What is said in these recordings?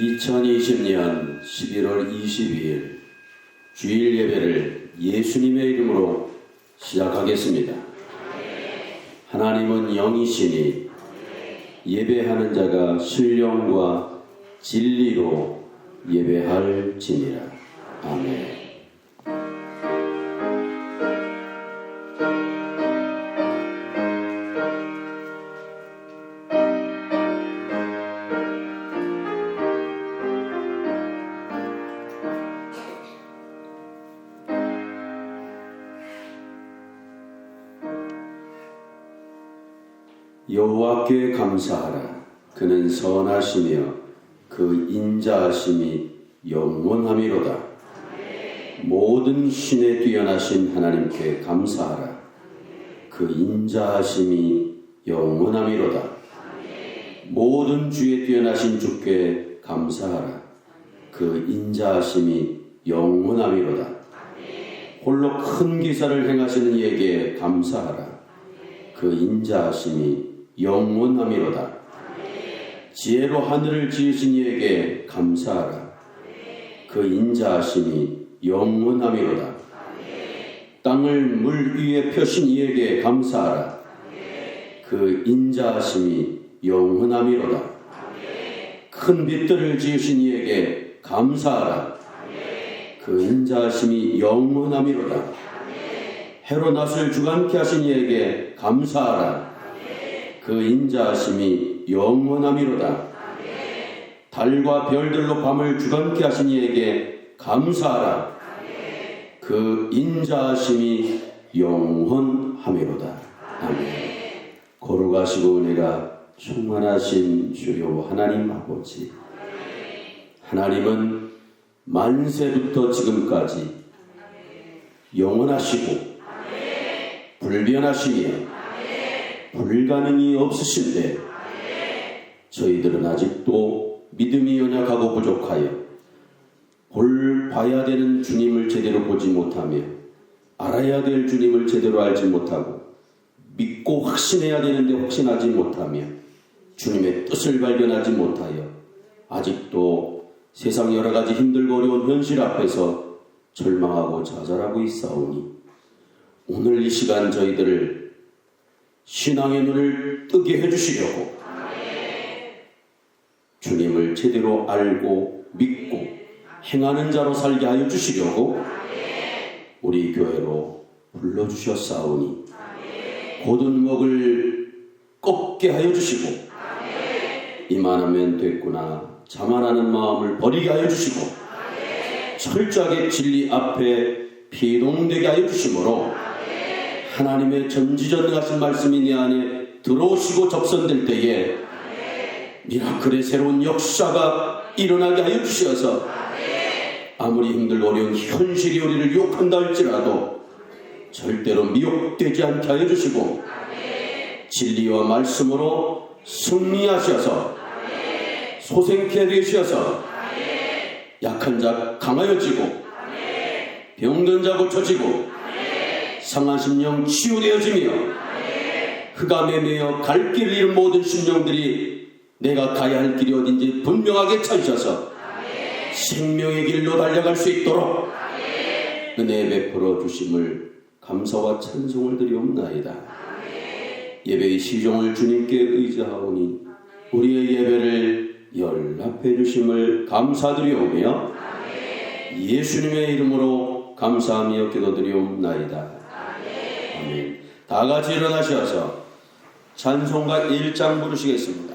2020년 11월 22일 주일 예배를 예수님의 이름으로 시작하겠습니다. 하나님은 영이시니 예배하는 자가 신령과 진리로 예배할지니라. 아멘. 여호와께 감사하라. 그는 선하시며 그 인자하심이 영원함이로다. 모든 신에 뛰어나신 하나님께 감사하라. 그 인자하심이 영원함이로다. 모든 주에 뛰어나신 주께 감사하라. 그 인자하심이 영원함이로다. 홀로 큰 기사를 행하시는 이에게 감사하라. 그 인자하심이 영원함이로다. 지혜로 하늘을 지으신 이에게 감사하라. 그 인자하심이 영원함이로다. 땅을 물 위에 펴신 이에게 감사하라. 그 인자하심이 영원함이로다. 큰 빛들을 지으신 이에게 감사하라. 그 인자하심이 영원함이로다. 해로 낯을 주관케 하신 이에게 감사하라. 그 인자하심이 영원함이로다. 달과 별들로 밤을 주관케 하신 이에게 감사하라. 그 인자하심이 영원함이로다. 아멘. 거룩하시고 은혜가 충만하신 주요 하나님 아버지, 하나님은 만세부터 지금까지 영원하시고 불변하시며 불가능이 없으신데 저희들은 아직도 믿음이 연약하고 부족하여 봐야 되는 주님을 제대로 보지 못하며 알아야 될 주님을 제대로 알지 못하고 믿고 확신해야 되는데 확신하지 못하며 주님의 뜻을 발견하지 못하여 아직도 세상 여러 가지 힘들고 어려운 현실 앞에서 절망하고 좌절하고 있사오니 오늘 이 시간 저희들을 신앙의 눈을 뜨게 해주시려고 주님을 제대로 알고 믿고 행하는 자로 살게 하여 주시려고 우리 교회로 불러주셨사오니 고든 먹을 꺾게 하여 주시고 이만하면 됐구나 자만하는 마음을 버리게 하여 주시고 철저하게 진리 앞에 피동되게 하여 주심으로 하나님의 전지전능하신 말씀이 내 안에 들어오시고 접선될 때에 미라클의 새로운 역사가 일어나게 하여 주셔서 아무리 힘들고 어려운 현실이 우리를 유혹한다 할지라도 절대로 미혹되지 않게 하여 주시고 진리와 말씀으로 승리하셔서 소생케 되셔서 약한 자 강하여지고 병든 자 고쳐지고 상한 심령 치유되어지며 흑암에 매여 갈 길을 잃은 모든 심령들이 내가 가야 할 길이 어딘지 분명하게 찾으셔서 생명의 길로 달려갈 수 있도록 은혜 베풀어 주심을 감사와 찬송을 드리옵나이다. 예배의 시종을 주님께 의지하오니 우리의 예배를 연락해 주심을 감사드리오며 예수님의 이름으로 감사하며 기도드리옵나이다. 아멘. 다 같이 일어나셔서 찬송가 1장 부르시겠습니다.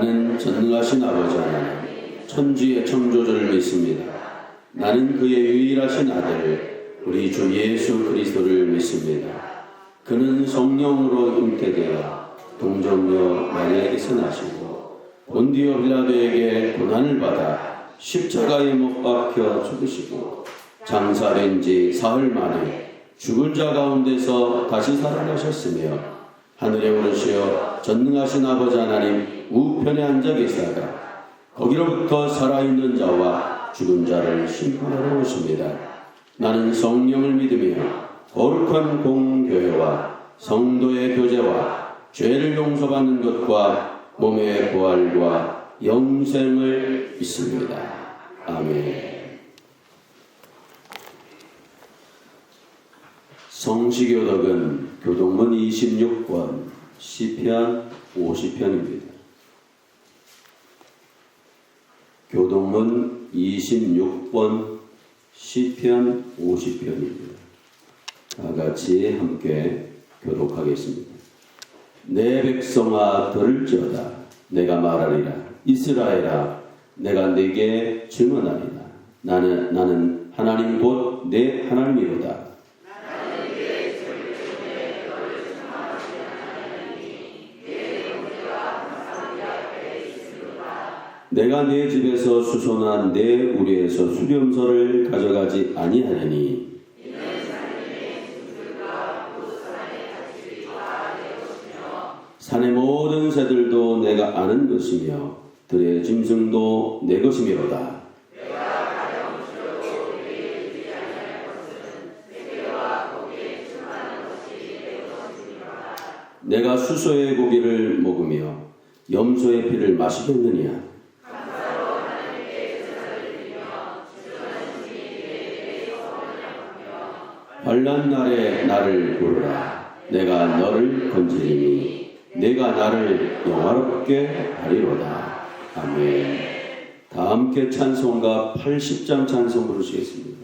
나는 전능하신 아버지 하나님, 천지의 창조주를 믿습니다. 나는 그의 유일하신 아들, 우리 주 예수 그리스도를 믿습니다. 그는 성령으로 잉태되어 동정녀 마리아에게서 나시고 본디오 빌라도에게 고난을 받아 십자가에 못 박혀 죽으시고 장사된 지 사흘 만에 죽은 자 가운데서 다시 살아나셨으며 하늘에 오르시어 전능하신 아버지 하나님 우편에 앉아 계시다가 거기로부터 살아있는 자와 죽은 자를 심판하러 오십니다. 나는 성령을 믿으며 거룩한 공교회와 성도의 교제와 죄를 용서받는 것과 몸의 부활과 영생을 믿습니다. 아멘. 성시교독은 교동문 26권 시편 50편입니다. 교동문 26권 시편 50편입니다. 다 같이 함께 교독하겠습니다. 내 백성아 들을지어다. 내가 말하리라. 이스라엘아 내가 네게 증언하리라. 나는 하나님 곧 내 하나님이로다. 내가 내 집에서 수소난 내 우리에서 수렴서를 가져가지 아니하려니 산의 모든 새들도 내가 아는 것이며 들의 짐승도 내 것이미로다. 내가 수소의 고기를 먹으며 염소의 피를 마시겠느냐. 환난 날에 나를 부르라. 내가 너를 건지리니 내가 나를 영화롭게 하리로다. 아멘. 다 함께 찬송가 80장 찬송 부르시겠습니다.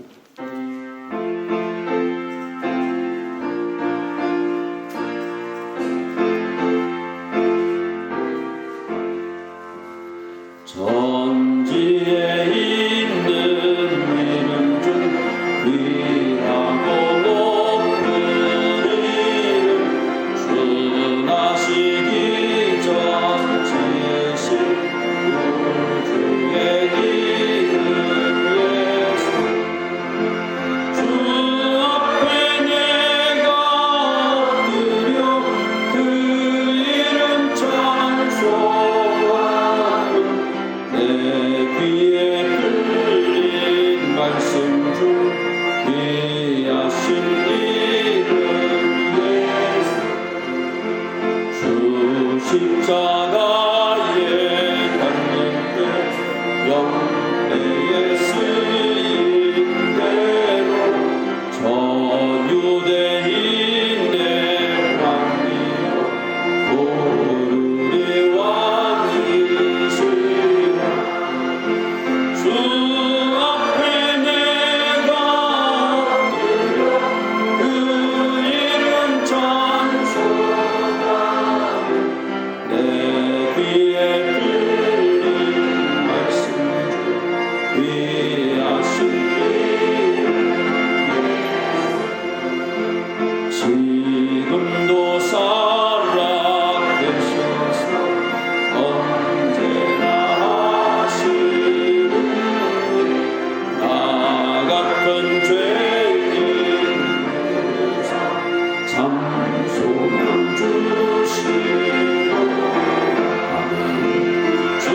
주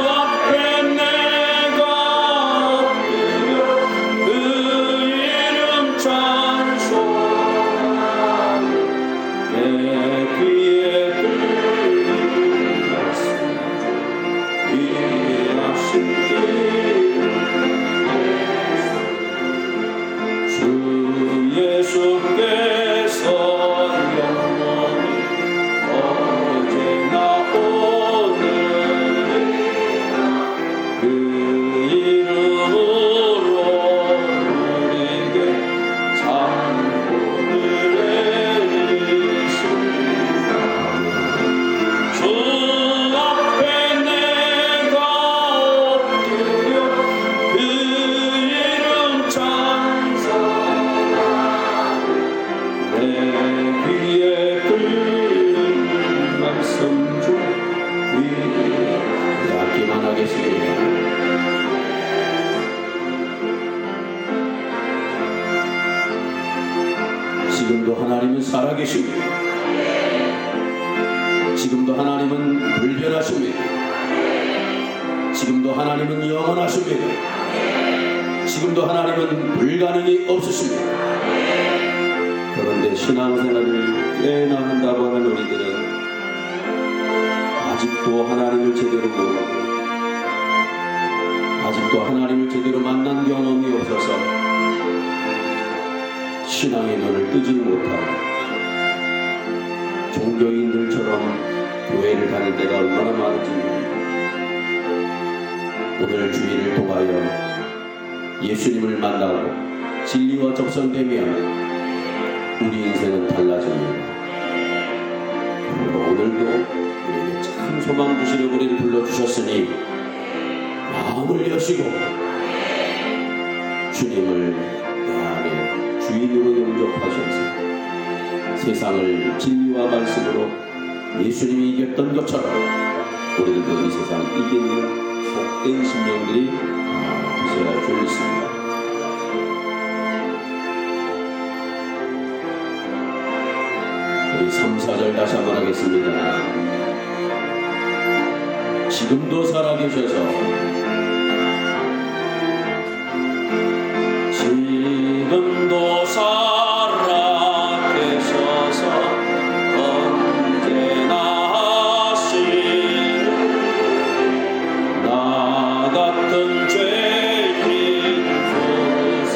앞에 내가 지금도 하나님은 살아계십니다. 지금도 하나님은 불변하십니다. 지금도 하나님은 영원하십니다. 지금도 하나님은 불가능이 없으십니다. 그런데 신앙생활을 꽤나 한다고 하는 우리들은 아직도 하나님을 제대로 모르고 아직도 하나님을 제대로 만난 경험이 없어서 신앙의 눈을 뜨지 못하고 종교인들처럼 교회를 다닐 때가 얼마나 많은지 모릅니다. 오늘 주일을 통하여 예수님을 만나고 진리와 접선되면 우리 인생은 달라집니다. 그리고 오늘도 우리에게 참 소망 주시는 우리를 불러주셨으니 마음을 여시고 주님을 내 안에 주인으로 영접하셔서 세상을 진리와 말씀으로 예수님이 이겼던 것처럼 우리들도 이 세상을 이기는 복된 심령들이 되셔야 줄 있습니다. 우리 3, 4절 다시 한번 하겠습니다. 지금도 살아계셔서 지금도 살아계셔서 언제나 하시는 나 같은 죄인 부르사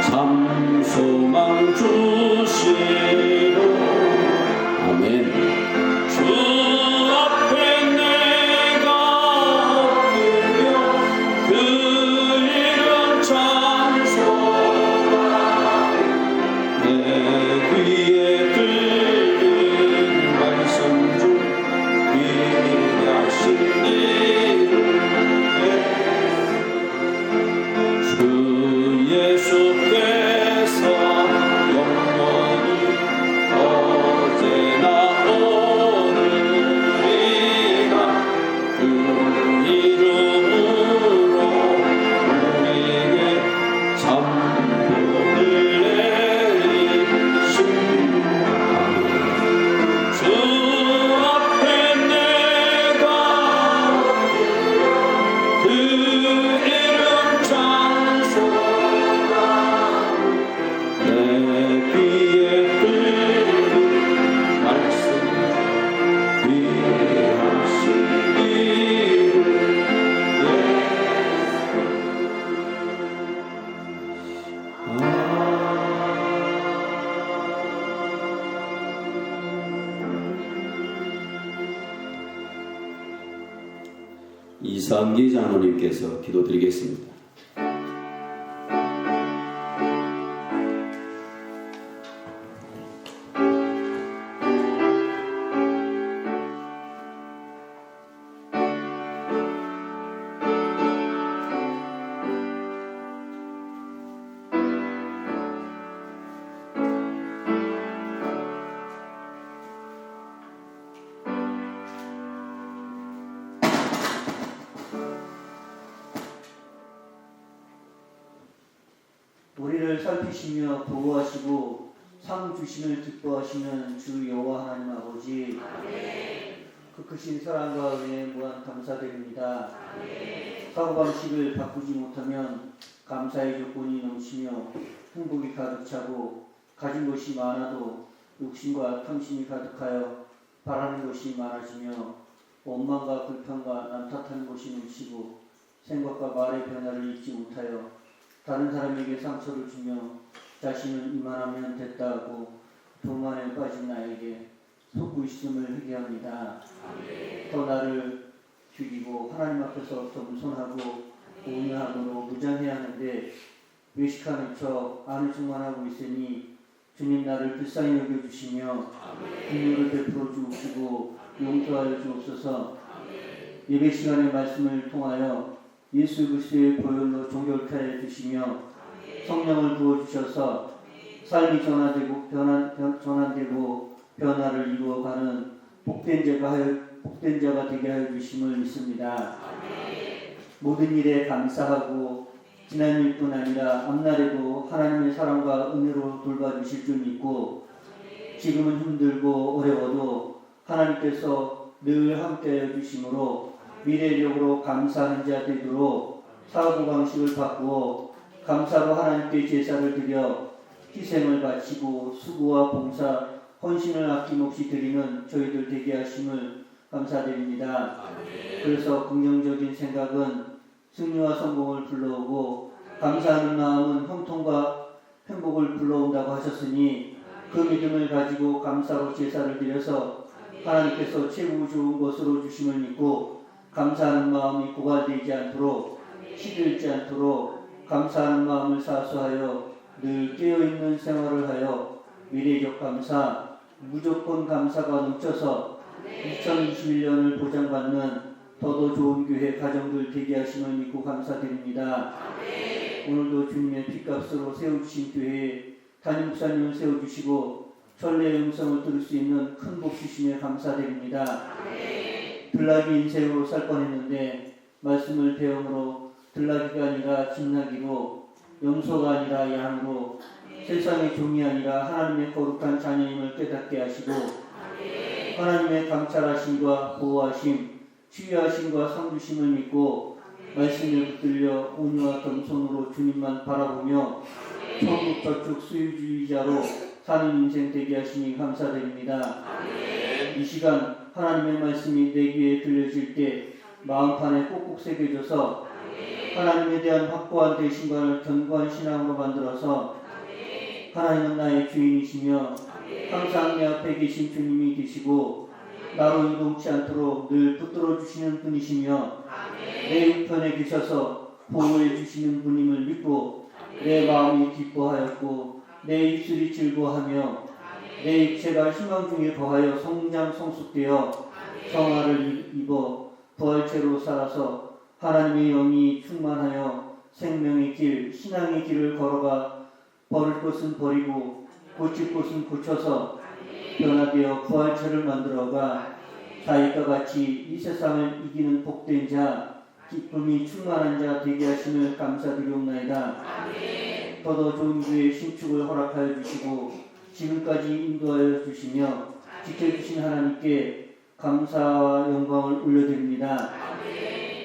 참 소망 주시는 아멘. 주 앞에 내가 엎드려 그 이름 찬송하라. 내 귀에 들린 말씀 중 귀하신 이름 주 예수께서 영원히 어제나 오늘이나 그 이름으로 우리에게 참 복을 내리십니다. 주 앞에 내가 그 이름 찬송하라. 내 귀에 들린 말씀 귀하신 이름 이상기 장로님께서 기도드리겠습니다. 우리를 살피시며 보호하시고 상 주심을 기뻐하시는 주 여호와 하나님 아버지, 그 크신 사랑과 은혜에 무한 감사드립니다. 사고방식을 바꾸지 못하면 감사의 조건이 넘치며 행복이 가득 차고 가진 것이 많아도 욕심과 탐심이 가득하여 바라는 것이 많아지며 원망과 불평과 남탓하는 것이 넘치고 생각과 말의 변화를 잊지 못하여 다른 사람에게 상처를 주며 자신은 이만하면 됐다고 교만에 빠진 나에게 속고 있음을 회개합니다. 더 나를 죽이고 하나님 앞에서 겸손하고 온유함으로 무장해야 하는데 외식하는 척 아는 척만 하고 있으니 주님 나를 불쌍히 여겨주시며 긍휼을 베풀어 주시고 용서하여 주옵소서. 예배 시간의 말씀을 통하여 예수 그리스도의 보혈로 정결케 해 주시며 성령을 부어주셔서 삶이 전환되고 변화를 이루어가는 복된 자가 되게 하여 주심을 믿습니다. 모든 일에 감사하고 지난 일뿐 아니라 앞날에도 하나님의 사랑과 은혜로 돌봐주실 줄 믿고 지금은 힘들고 어려워도 하나님께서 늘 함께해 주심으로 미래력으로 감사하는 자 되도록 사고방식을 바꾸어 감사로 하나님께 제사를 드려 희생을 바치고 수고와 봉사, 헌신을 아낌없이 드리는 저희들 되게 하심을 감사드립니다. 그래서 긍정적인 생각은 승리와 성공을 불러오고 감사하는 마음은 형통과 행복을 불러온다고 하셨으니 그 믿음을 가지고 감사로 제사를 드려서 하나님께서 최고 좋은 것으로 주심을 믿고 감사하는 마음이 고갈되지 않도록 시들지 않도록 감사하는 마음을 사수하여 늘 깨어있는 생활을 하여 미래적 감사, 무조건 감사가 넘쳐서 2021년을 보장받는 더더 좋은 교회 가정들 되게 하심을 믿고 감사드립니다. 오늘도 주님의 핏값으로 세워주신 교회에 담임 목사님을 세워주시고 천례의 음성을 들을 수 있는 큰 복 주심에 감사드립니다. 들나귀 인생으로 살 뻔했는데 말씀을 배움으로 들나귀가 아니라 진나귀로 염소가 아니라 양으로 세상의 종이 아니라 하나님의 거룩한 자녀임을 깨닫게 하시고 하나님의 감찰하심과 보호하심, 치유하심과 상주심을 믿고 말씀을 붙들려 온유와 겸손으로 주님만 바라보며 천국 저축 수유주의자로 사는 인생 되게 하시니 감사드립니다. 이 시간 하나님의 말씀이 내 귀에 들려질 때 마음판에 꼭꼭 새겨져서 하나님에 대한 확고한 대신관을 견고한 신앙으로 만들어서 하나님은 나의 주인이시며 항상 내 앞에 계신 주님이 계시고 나로 이동치 않도록 늘 붙들어 주시는 분이시며 내 우편에 계셔서 보호해 주시는 분임을 믿고 내 마음이 기뻐하였고 내 입술이 즐거워하며 내 입체가 희망 중에 거하여 성장 성숙되어 성화를 입어 부활체로 살아서 하나님의 영이 충만하여 생명의 길, 신앙의 길을 걸어가 버릴 것은 버리고 고칠 것은 고쳐서 변화되어 부활체를 만들어가 다윗과 같이 이 세상을 이기는 복된 자, 기쁨이 충만한 자 되게 하심을 감사드리옵나이다. 더더 좋은 교회의 신축을 허락하여 주시고 지금까지 인도하여 주시며 지켜주신 하나님께 감사와 영광을 올려드립니다.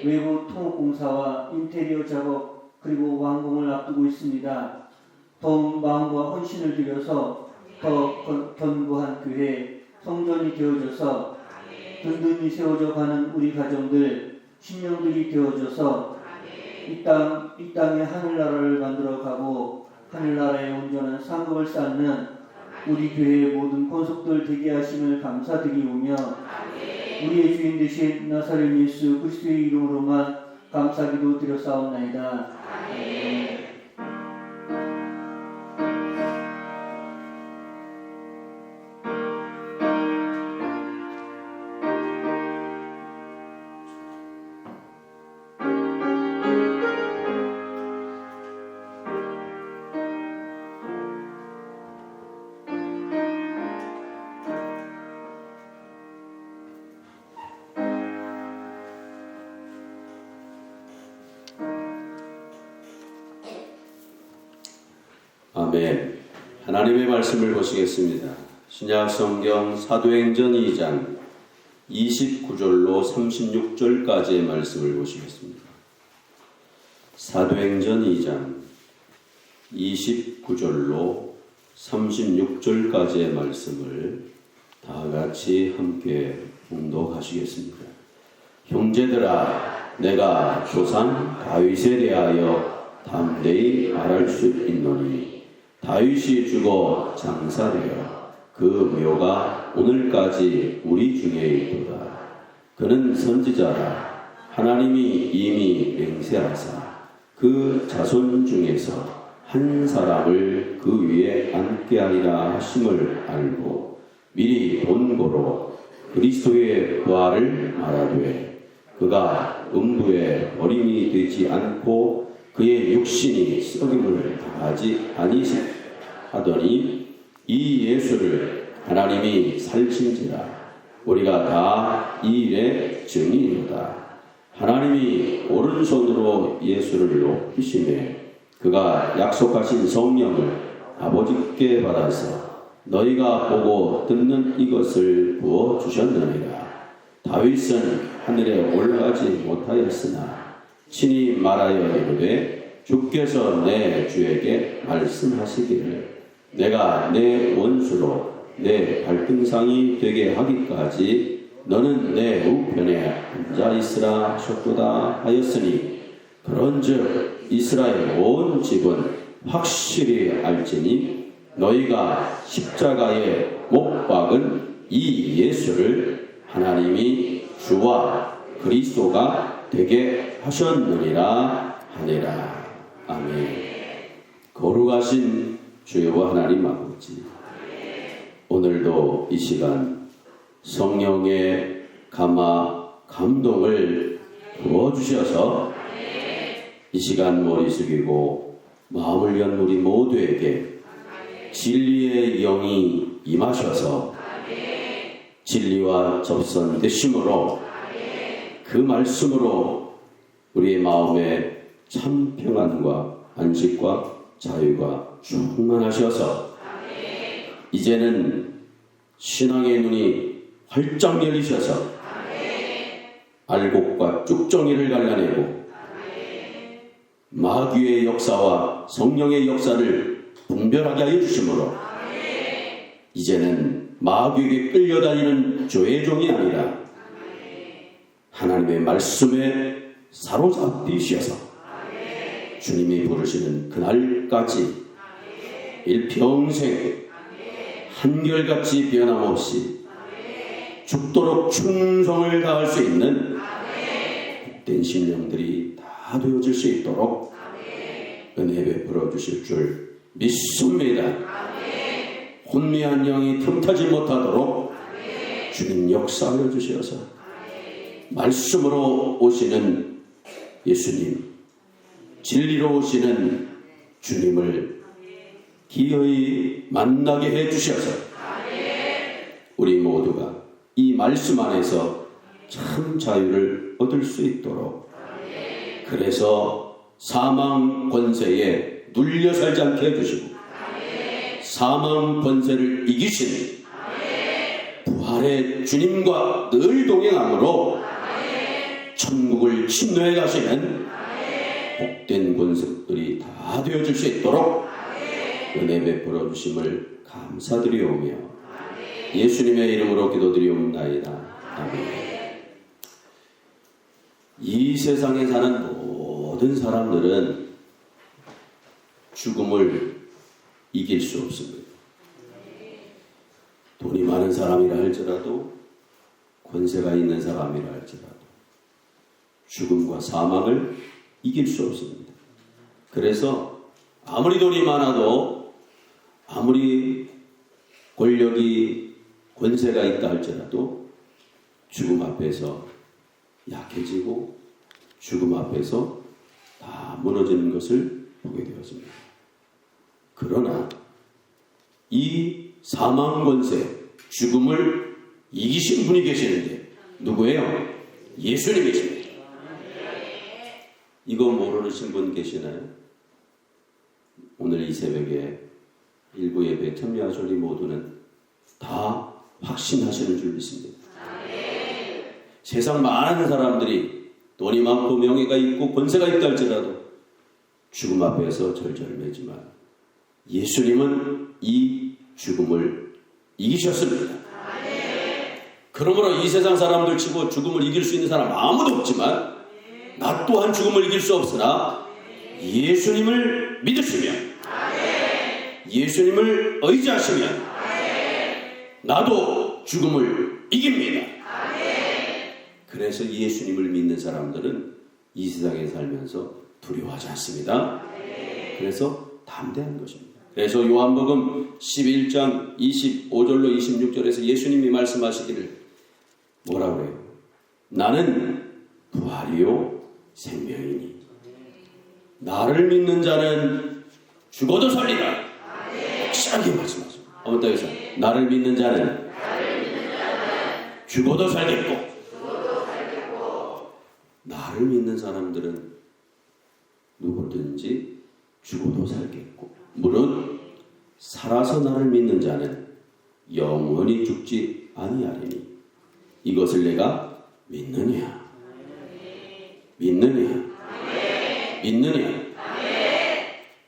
외부 통합공사와 인테리어 작업 그리고 완공을 앞두고 있습니다. 더욱 마음과 헌신을 들여서 더 견고한 교회, 성전이 되어져서 든든히 세워져 가는 우리 가정들, 신령들이 되어져서 이 땅에 하늘나라를 만들어가고 하늘나라의 온전한 상급을 쌓는 우리 교회의 모든 권속들 되게 하심을 감사드리오며 우리의 주인 되신 나사렛 예수 그리스도의 이름으로만 감사기도 드렸사옵나이다. 아멘. 아멘. 하나님의 말씀을 보시겠습니다. 신약 성경 사도행전 2장 29절로 36절까지의 말씀을 보시겠습니다. 사도행전 2장 29절로 36절까지의 말씀을 다 같이 함께 봉독하시겠습니다. 형제들아, 내가 조상 다윗에 대하여 담대히 말할 수 있노니 다윗이 죽어 장사되어 그 묘가 오늘까지 우리 중에 있도다. 그는 선지자라. 하나님이 이미 맹세하사 그 자손 중에서 한 사람을 그 위에 앉게 하리라 하심을 알고 미리 본고로 그리스도의 부활을 말하되 그가 음부에 어린이 되지 않고 그의 육신이 썩임을 당하지 아니하더니 이 예수를 하나님이 살친지라. 우리가 다 이 일의 증인이로다. 하나님이 오른손으로 예수를 높이시매 그가 약속하신 성령을 아버지께 받아서 너희가 보고 듣는 이것을 부어주셨느니라. 다윗은 하늘에 올라가지 못하였으나 친히 말하여 이르되 주께서 내 주에게 말씀하시기를 내가 내 원수로 내 발등상이 되게 하기까지 너는 내 우편에 앉아 있으라 하셨도다 하였으니 그런즉 이스라엘 온 집은 확실히 알지니 너희가 십자가에 못 박은 이 예수를 하나님이 주와 그리스도가 되게 하셨느니라 하니라. 아멘. 거룩하신 주여 하나님 아버지, 오늘도 이 시간 성령의 감동을 부어주셔서 이 시간 머리 숙이고 마음을 연 우리 모두에게 진리의 영이 임하셔서 진리와 접선되심으로 그 말씀으로 우리의 마음에 참 평안과 안식과 자유가 충만하셔서 이제는 신앙의 눈이 활짝 열리셔서 알곡과 쭉정이를 갈라내고 마귀의 역사와 성령의 역사를 분별하게 하여 주심으로 이제는 마귀에게 끌려다니는 조회종이 아니라 하나님의 말씀에 사로잡히셔서 주님이 부르시는 그날까지 일평생 한결같이 변함없이 죽도록 충성을 다할 수 있는 복된 심령들이 다 되어질 수 있도록 은혜 베풀어 주실 줄 믿습니다. 혼미한 영이 틈타지 못하도록 주님 역사하여 주셔서 말씀으로 오시는 예수님, 진리로 오시는 주님을 기어이 만나게 해주셔서 우리 모두가 이 말씀 안에서 참 자유를 얻을 수 있도록 그래서 사망 권세에 눌려 살지 않게 해주시고 사망 권세를 이기신 부활의 주님과 늘 동행함으로 천국을 침노해 가시는 복된 권속들이 다 되어질 수 있도록 은혜 베풀어 주심을 감사드리오며 예수님의 이름으로 기도드리옵나이다. 아멘. 이 세상에 사는 모든 사람들은 죽음을 이길 수 없습니다. 돈이 많은 사람이라 할지라도 권세가 있는 사람이라 할지라도 죽음과 사망을 이길 수 없습니다. 그래서 아무리 돈이 많아도 아무리 권력이 권세가 있다 할지라도 죽음 앞에서 약해지고 죽음 앞에서 다 무너지는 것을 보게 되었습니다. 그러나 이 사망 권세, 죽음을 이기신 분이 계시는데 누구예요? 예수님이십니다. 이거 모르신 분 계시나요? 오늘 이 새벽에 일부 예배에 참여하실 우리 모두는 다 확신하시는 줄 믿습니다. 세상 많은 사람들이 돈이 많고 명예가 있고 권세가 있다 할지라도 죽음 앞에서 절절매지만 예수님은 이 죽음을 이기셨습니다. 그러므로 이 세상 사람들 치고 죽음을 이길 수 있는 사람 아무도 없지만 나 또한 죽음을 이길 수 없으나 예수님을 믿으시면 예수님을 의지하시면 나도 죽음을 이깁니다. 그래서 예수님을 믿는 사람들은 이 세상에 살면서 두려워하지 않습니다. 그래서 담대한 것입니다. 그래서 요한복음 11장 25절로 26절에서 예수님이 말씀하시기를 뭐라고 해요? 나는 부활이요 생명이니 나를 믿는 자는 죽어도 살리라. 확실하게 말씀하죠. 한번 더 해서 나를 믿는 자는 죽어도 살겠고 나를 나를 믿는 사람들은 누구든지 죽어도 살겠고 물론 살아서 나를 믿는 자는 영원히 죽지 아니하리니 이것을 내가 믿느냐? 믿느냐? 믿느냐?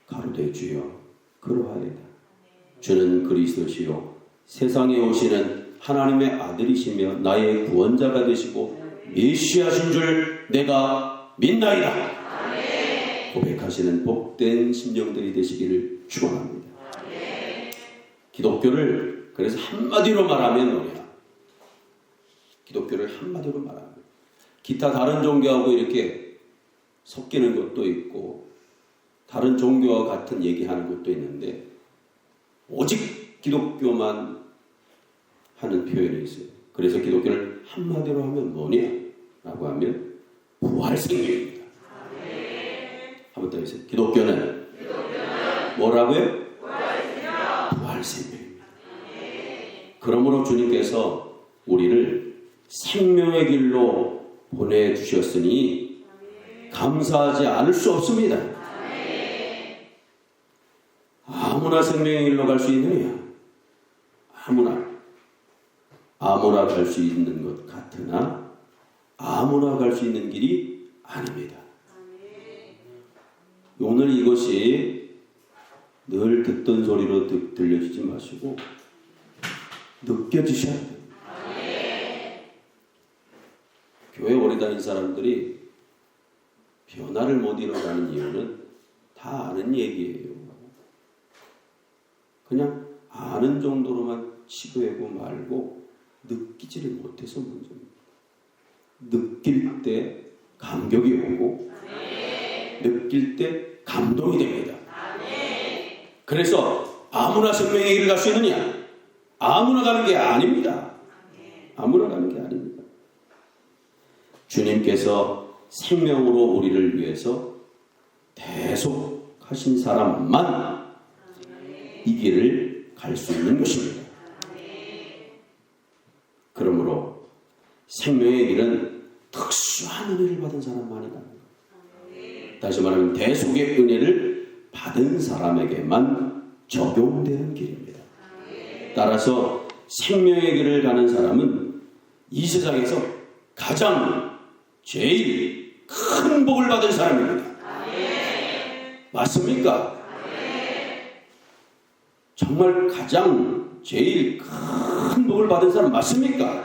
가로되 주여 그러하리다. 주는 그리스도시요 세상에 오시는 하나님의 아들이시며 나의 구원자가 되시고 메시아신 줄 내가 믿나이다. 고백하시는 복된 심령들이 되시기를 축원합니다. 기독교를 그래서 한마디로 말하면 뭐냐? 기독교를 한마디로 말하면 기타 다른 종교하고 이렇게 섞이는 것도 있고 다른 종교와 같은 얘기하는 것도 있는데 오직 기독교만 하는 표현이 있어요. 그래서 기독교를 한마디로 하면 뭐냐? 라고 하면 부활생명입니다. 한번 더 해주세요. 기독교는 뭐라고요? 부활생명입니다. 그러므로 주님께서 우리를 생명의 길로 보내주셨으니 감사하지 않을 수 없습니다. 아무나 생명의 길로 갈 수 있느냐? 아무나 갈 수 있는 것 같으나 아무나 갈 수 있는 길이 아닙니다. 오늘 이것이 늘 듣던 소리로 들려주지 마시고 느껴지셔야 돼요. 교회 오래 다닌 사람들이 변화를 못 이뤄가는 이유는 다 아는 얘기예요. 그냥 아는 정도로만 치부하고 말고 느끼지를 못해서 문제입니다. 느낄 때 감격이 오고 느낄 때 감동이 됩니다. 그래서 아무나 생명의 길을 갈 수 있느냐? 아무나 가는 게 아닙니다. 아무나 가는 게 아닙니다. 주님께서 생명으로 우리를 위해서 대속하신 사람만 이 길을 갈 수 있는 것입니다. 그러므로 생명의 길은 특수한 은혜를 받은 사람만이 갑니다. 다시 말하면 대속의 은혜를 받은 사람에게만 적용되는 길입니다. 따라서 생명의 길을 가는 사람은 이 세상에서 가장 제일 큰 복을 받은 사람입니다. 맞습니까? 정말 가장 제일 큰 복을 받은 사람 맞습니까?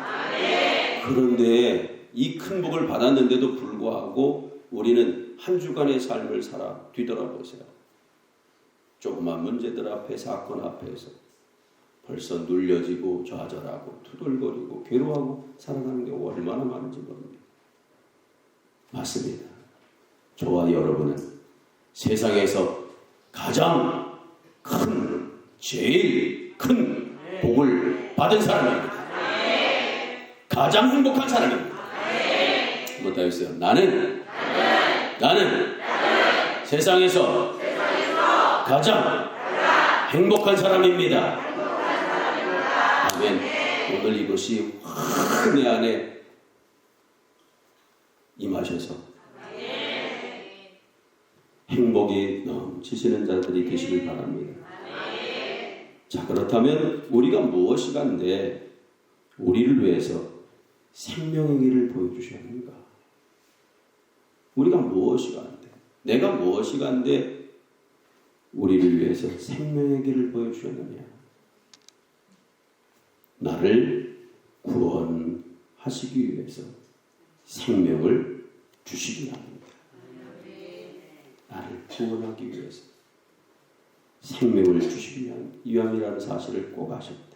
그런데 이 큰 복을 받았는데도 불구하고 우리는 한 주간의 삶을 살아 뒤돌아보세요. 조그만 문제들 앞에 사건 앞에서 벌써 눌려지고 좌절하고 투덜거리고 괴로워하고 살아가는 게 얼마나 많은지 모릅니다. 맞습니다. 저와 여러분은 세상에서 가장 큰 제일 큰 복을 받은 사람입니다. 가장 행복한 사람입니다. 한번 더 해주세요. 나는 세상에서 가장 행복한 사람입니다. 아멘. 오늘 이것이 확 내 안에 임하셔서 행복이 넘치시는 자들이 되시길 바랍니다. 자, 그렇다면 우리가 무엇이 간데 우리를 위해서 생명의 길을 보여주셔야 합니까? 우리가 무엇이 간데 내가 무엇이 간데 우리를 위해서 생명의 길을 보여주셨느냐? 나를 구원하시기 위해서 생명을 주시기 합니다. 나를 구원하기 위해서 생명을 주시기 위함이라는 사실을 꼭 아십니다.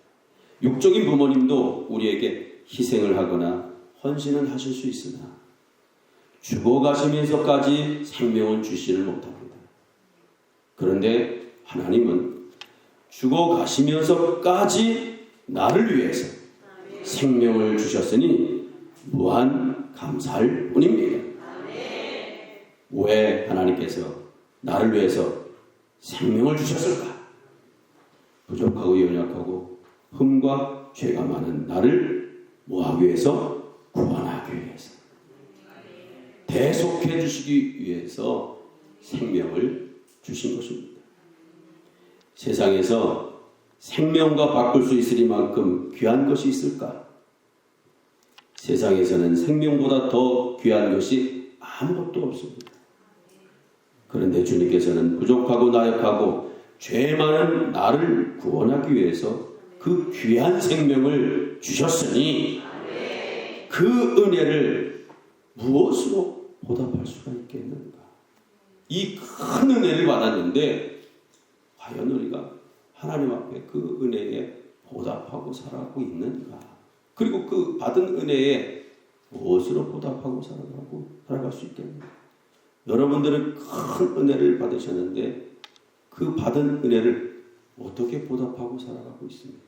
육적인 부모님도 우리에게 희생을 하거나 헌신은 하실 수 있으나 죽어가시면서까지 생명을 주시를 못합니다. 그런데 하나님은 죽어가시면서까지 나를 위해서 생명을 주셨으니 무한 감사할 뿐입니다. 왜 하나님께서 나를 위해서 생명을 주셨을까? 부족하고 연약하고 흠과 죄가 많은 나를 뭐하기 위해서? 구원하기 위해서. 계속해 주시기 위해서 생명을 주신 것입니다. 세상에서 생명과 바꿀 수 있으리만큼 귀한 것이 있을까? 세상에서는 생명보다 더 귀한 것이 아무것도 없습니다. 그런데 주님께서는 부족하고 나약하고 죄 많은 나를 구원하기 위해서 그 귀한 생명을 주셨으니 그 은혜를 무엇으로 보답할 수가 있겠는가? 이 큰 은혜를 받았는데 과연 우리가 하나님 앞에 그 은혜에 보답하고 살아가고 있는가? 그리고 그 받은 은혜에 무엇으로 보답하고 살아갈 수 있겠는가? 여러분들은 큰 은혜를 받으셨는데 그 받은 은혜를 어떻게 보답하고 살아가고 있습니까?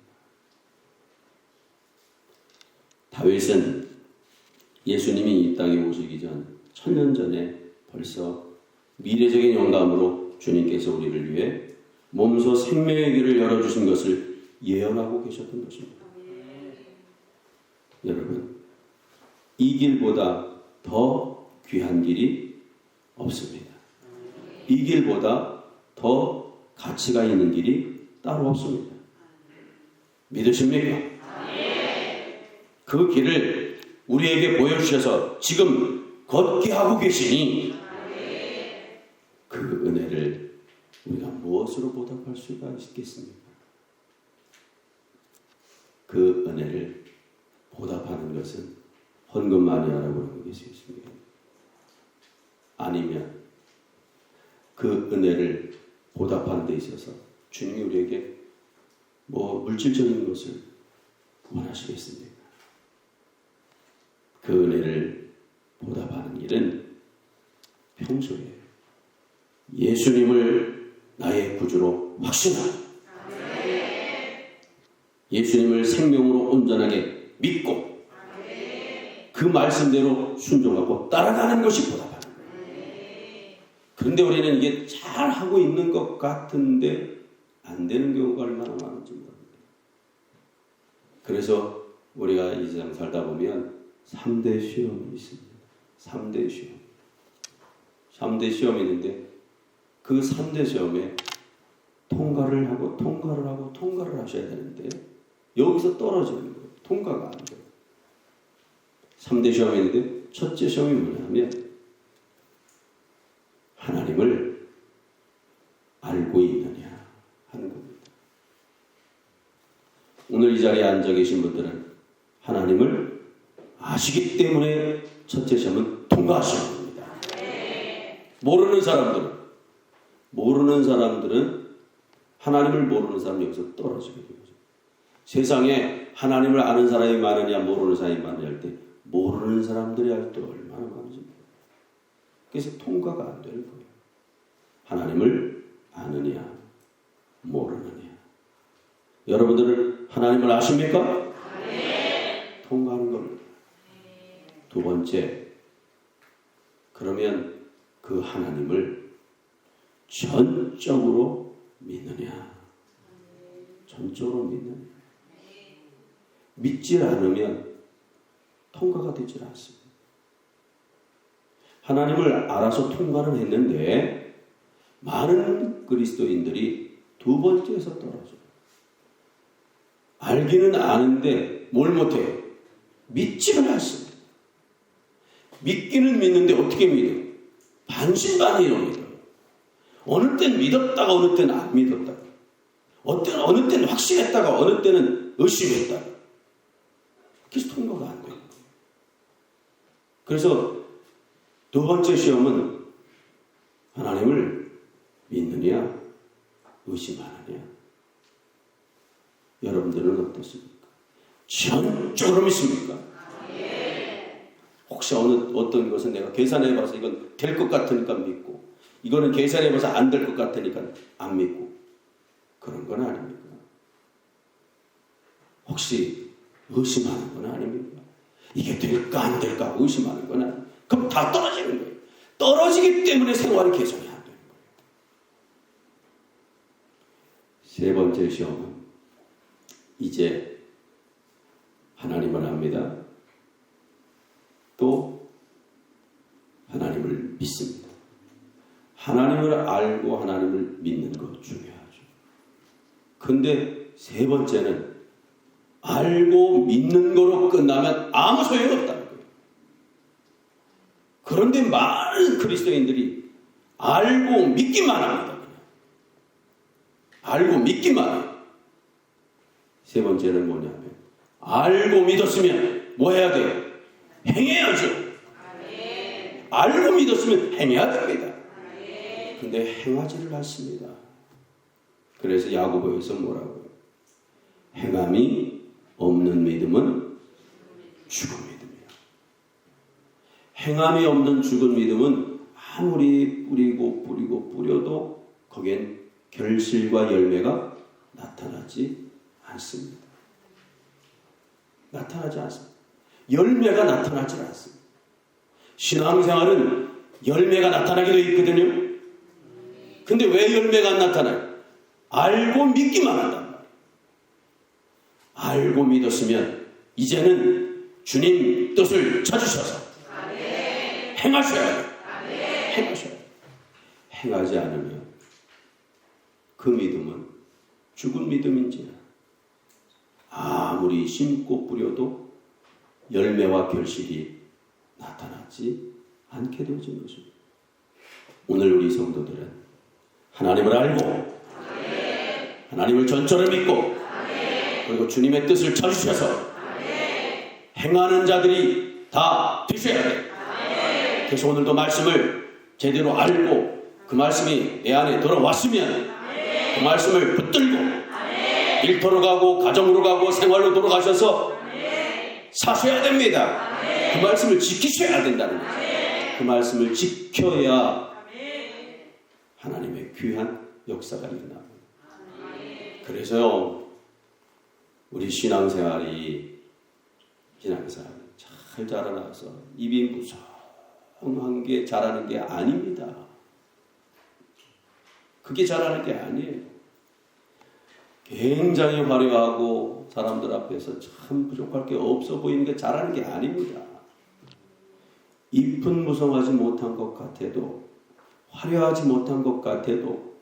다윗은 예수님이 이 땅에 오시기 전 1000년 전에 벌써 미래적인 영감으로 주님께서 우리를 위해 몸소 생명의 길을 열어주신 것을 예언하고 계셨던 것입니다. 여러분, 이 길보다 더 귀한 길이 없습니다. 이 길보다 더 가치가 있는 길이 따로 없습니다. 믿으십니까? 그 길을 우리에게 보여주셔서 지금 걷게 하고 계시니 그 은혜를 우리가 무엇으로 보답할 수가 있겠습니까? 그 은혜를 보답하는 것은 헌금 많이 하라고 하는 것이 있습니다. 아니면 그 은혜를 보답하는 데 있어서 주님이 우리에게 물질적인 것을 원하시겠습니까? 그 은혜를 보답하는 일은 평소에 예수님을 나의 구주로 확신하고 예수님을 생명으로 온전하게 믿고 그 말씀대로 순종하고 따라가는 것이 보답하는 거예요. 그런데 우리는 이게 잘하고 있는 것 같은데 안 되는 경우가 얼마나 많은지 모릅니다. 그래서 우리가 이 세상 살다 보면 3대 시험이 있습니다. 3대 시험. 3대 시험이 있는데 그 3대 시험에 통과를 하셔야 되는데 여기서 떨어지는 거예요. 통과가 안 돼요. 3대 시험이 있는데 첫째 시험이 뭐냐면 하나님을 알고 있느냐 하는 겁니다. 오늘 이 자리에 앉아 계신 분들은 하나님을 아시기 때문에 첫째 시험은 통과하시는 겁니다. 모르는 사람들은 하나님을 모르는 사람이 여기서 떨어지게 되는 거죠. 세상에 하나님을 아는 사람이 많으냐 모르는 사람이 많으냐 할 때 모르는 사람들이 할 때 얼마나 많은지. 그래서 통과가 안 되는 거예요. 하나님을 아느냐 모르느냐. 여러분들은 하나님을 아십니까? 네. 통과하는 겁니다. 두 번째, 그러면 그 하나님을 전적으로 믿느냐? 전적으로 믿느냐? 믿지 않으면 통과가 되질 않습니다. 하나님을 알아서 통과를 했는데 많은 그리스도인들이 두 번째에서 떨어져요. 알기는 아는데 뭘 못해요? 믿지를 않습니다. 믿기는 믿는데 어떻게 믿어요? 반신반의로 믿어요. 어느 땐 믿었다가 어느 때는 안 믿었다가 어느 때는 확신했다가 어느 때는 의심했다가 그래서 통과가 안 돼요. 그래서 두 번째 시험은 하나님을 믿느냐 의심하느냐. 여러분들은 어떻습니까? 전적으로 믿습니까? 혹시 어떤 것은 내가 계산해봐서 이건 될 것 같으니까 믿고 이거는 계산해봐서 안 될 것 같으니까 안 믿고 그런 건 아닙니까? 혹시 의심하는 건 아닙니까? 이게 될까 안 될까 의심하는 건 아닙니까? 그럼 다 떨어지는 거예요. 떨어지기 때문에 생활이 개선이 안 되는 거예요. 세 번째 시험은 이제 하나님을 압니다. 또 하나님을 믿습니다. 하나님을 알고 하나님을 믿는 것 중요하죠. 근데 세 번째는 알고 믿는 거로 끝나면 아무 소용없다는 거예요. 그런데 많은 그리스도인들이 알고 믿기만 합니다. 그냥. 알고 믿기만 해요. 세 번째는 뭐냐면 알고 믿었으면 뭐 해야 돼요? 행해야죠. 알고 믿었으면 행해야 됩니다. 근데 행하지를 않습니다. 그래서 야고보에서 뭐라고요? 행함이 없는 믿음은 죽은 믿음이야. 행함이 없는 죽은 믿음은 아무리 뿌려도 거기엔 결실과 열매가 나타나지 않습니다. 나타나지 않습니다. 열매가 나타나지 않습니다. 신앙생활은 열매가 나타나게 되어 있거든요. 근데 왜 열매가 안 나타나요? 알고 믿기만 한단 말이에요. 알고 믿었으면 이제는 주님 뜻을 찾으셔서 행하셔야 돼요. 행하셔야 돼요. 행하지 않으면 그 믿음은 죽은 믿음인지 아무리 심고 뿌려도 열매와 결실이 나타나지 않게 되어진 것입니다. 오늘 우리 성도들은 하나님을 알고 하나님을 전적으로 믿고 그리고 주님의 뜻을 찾으셔서 행하는 자들이 다 되셔야 돼요. 그래서 오늘도 말씀을 제대로 알고 그 말씀이 내 안에 들어왔으면 그 말씀을 붙들고 일터로 가고 가정으로 가고 생활로 돌아가셔서 사셔야 됩니다. 그 말씀을 지키셔야 된다는 거죠. 그 말씀을 지켜야 하나님의 귀한 역사가 일어납니다. 그래서요, 우리 신앙생활이 잘 자라나서 입이 무성한 게 자라는 게 아닙니다. 그게 자라는 게 아니에요. 굉장히 화려하고 사람들 앞에서 참 부족할 게 없어 보이는 게 자라는 게 아닙니다. 잎은 무성하지 못한 것 같아도 화려하지 못한 것 같아도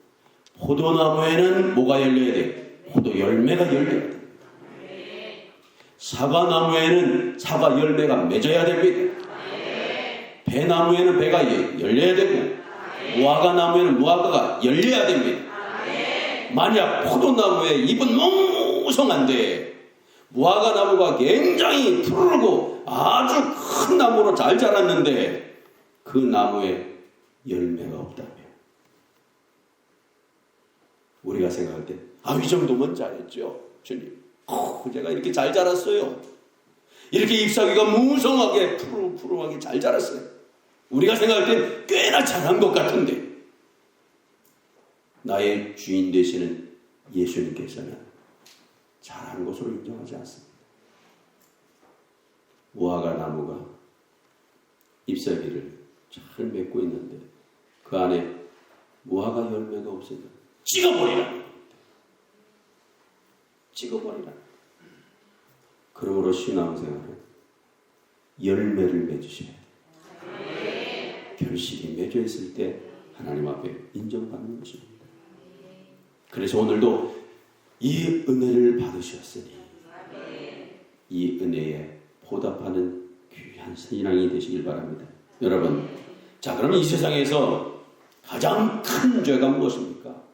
포도나무에는 뭐가 열려야 돼? 포도 열매가 열려야 돼. 사과나무에는 사과 열매가 맺어야 됩니다. 배나무에는 배가 열려야 되고 무화과나무에는 무화과가 열려야 됩니다. 만약 포도나무에 잎은 몽성한데 무화과나무가 굉장히 푸르고 아주 큰 나무로 잘 자랐는데 그 나무에 열매가 없다면 우리가 생각할 때 이 정도면 잘했죠. 주님, 제가 이렇게 잘 자랐어요. 이렇게 잎사귀가 무성하게 푸르푸르하게 잘 자랐어요. 우리가 생각할 때 꽤나 잘한 것 같은데 나의 주인 되시는 예수님께서는 잘한 것으로 인정하지 않습니다. 무화과 나무가 잎사귀를 잘 맺고 있는데 그 안에 무화과 열매가 없으면 찍어버리라는 겁니다. 찍어버리라. 그러므로 신앙생활은 열매를 맺으셔야 돼요. 결실이 맺어 있을 때 하나님 앞에 인정받는 것입니다. 그래서 오늘도 이 은혜를 받으셨으니 이 은혜에 보답하는 귀한 신앙이 되시길 바랍니다. 여러분, 자, 그러면 이 세상에서 가장 큰 죄가 무엇입니까?